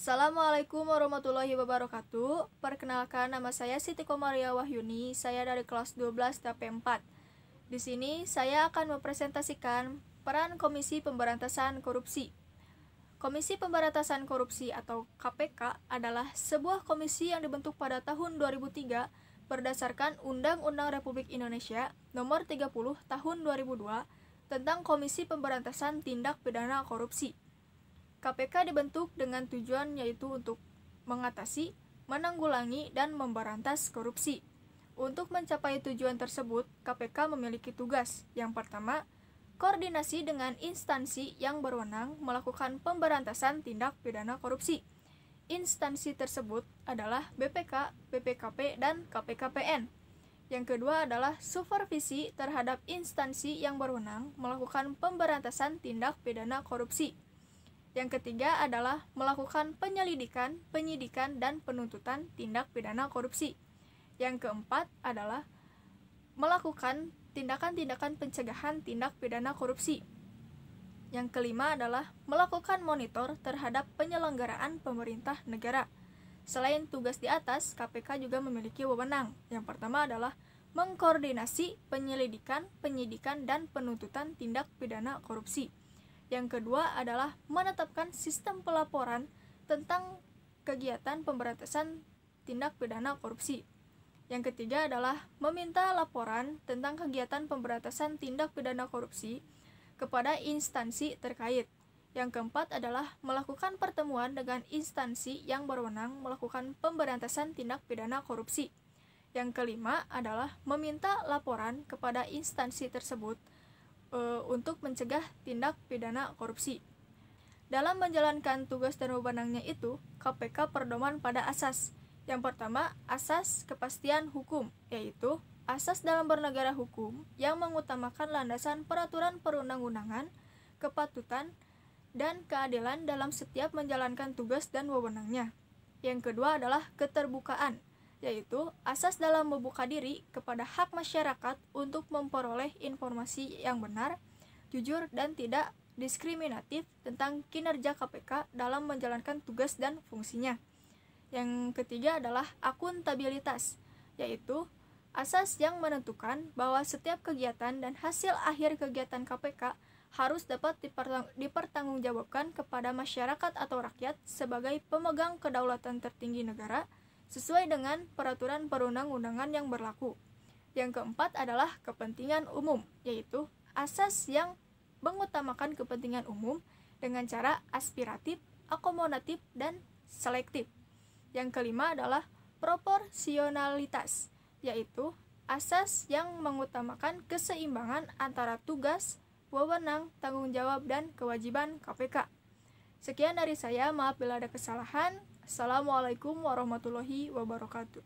Assalamualaikum warahmatullahi wabarakatuh. Perkenalkan, nama saya Siti Komaria Wahyuni. Saya dari kelas 12 TP4. Di sini saya akan mempresentasikan peran Komisi Pemberantasan Korupsi. Komisi Pemberantasan Korupsi atau KPK adalah sebuah komisi yang dibentuk pada tahun 2003 berdasarkan Undang-Undang Republik Indonesia Nomor 30 Tahun 2002 tentang Komisi Pemberantasan Tindak Pidana Korupsi. KPK dibentuk dengan tujuan yaitu untuk mengatasi, menanggulangi, dan memberantas korupsi. Untuk mencapai tujuan tersebut, KPK memiliki tugas. Yang pertama, koordinasi dengan instansi yang berwenang melakukan pemberantasan tindak pidana korupsi. Instansi tersebut adalah BPK, BPKP, dan KPKPN. Yang kedua adalah supervisi terhadap instansi yang berwenang melakukan pemberantasan tindak pidana korupsi. Yang ketiga adalah melakukan penyelidikan, penyidikan, dan penuntutan tindak pidana korupsi. Yang keempat adalah melakukan tindakan-tindakan pencegahan tindak pidana korupsi. Yang kelima adalah melakukan monitor terhadap penyelenggaraan pemerintah negara. Selain tugas di atas, KPK juga memiliki wewenang. Yang pertama adalah mengkoordinasi penyelidikan, penyidikan, dan penuntutan tindak pidana korupsi. Yang kedua adalah menetapkan sistem pelaporan tentang kegiatan pemberantasan tindak pidana korupsi. Yang ketiga adalah meminta laporan tentang kegiatan pemberantasan tindak pidana korupsi kepada instansi terkait. Yang keempat adalah melakukan pertemuan dengan instansi yang berwenang melakukan pemberantasan tindak pidana korupsi. Yang kelima adalah meminta laporan kepada instansi tersebut untuk mencegah tindak pidana korupsi. Dalam menjalankan tugas dan wewenangnya itu, KPK berpedoman pada asas. Yang pertama, asas kepastian hukum, yaitu asas dalam bernegara hukum yang mengutamakan landasan peraturan perundang-undangan, kepatutan, dan keadilan dalam setiap menjalankan tugas dan wewenangnya. Yang kedua adalah keterbukaan, yaitu asas dalam membuka diri kepada hak masyarakat untuk memperoleh informasi yang benar, jujur, dan tidak diskriminatif tentang kinerja KPK dalam menjalankan tugas dan fungsinya. Yang ketiga adalah akuntabilitas, yaitu asas yang menentukan bahwa setiap kegiatan dan hasil akhir kegiatan KPK harus dapat dipertanggungjawabkan kepada masyarakat atau rakyat sebagai pemegang kedaulatan tertinggi negara sesuai dengan peraturan perundang-undangan yang berlaku. Yang keempat adalah kepentingan umum, yaitu asas yang mengutamakan kepentingan umum dengan cara aspiratif, akomodatif, dan selektif. Yang kelima adalah proporsionalitas, yaitu asas yang mengutamakan keseimbangan antara tugas, wewenang, tanggung jawab, dan kewajiban KPK. Sekian dari saya, maaf bila ada kesalahan. Assalamualaikum warahmatullahi wabarakatuh.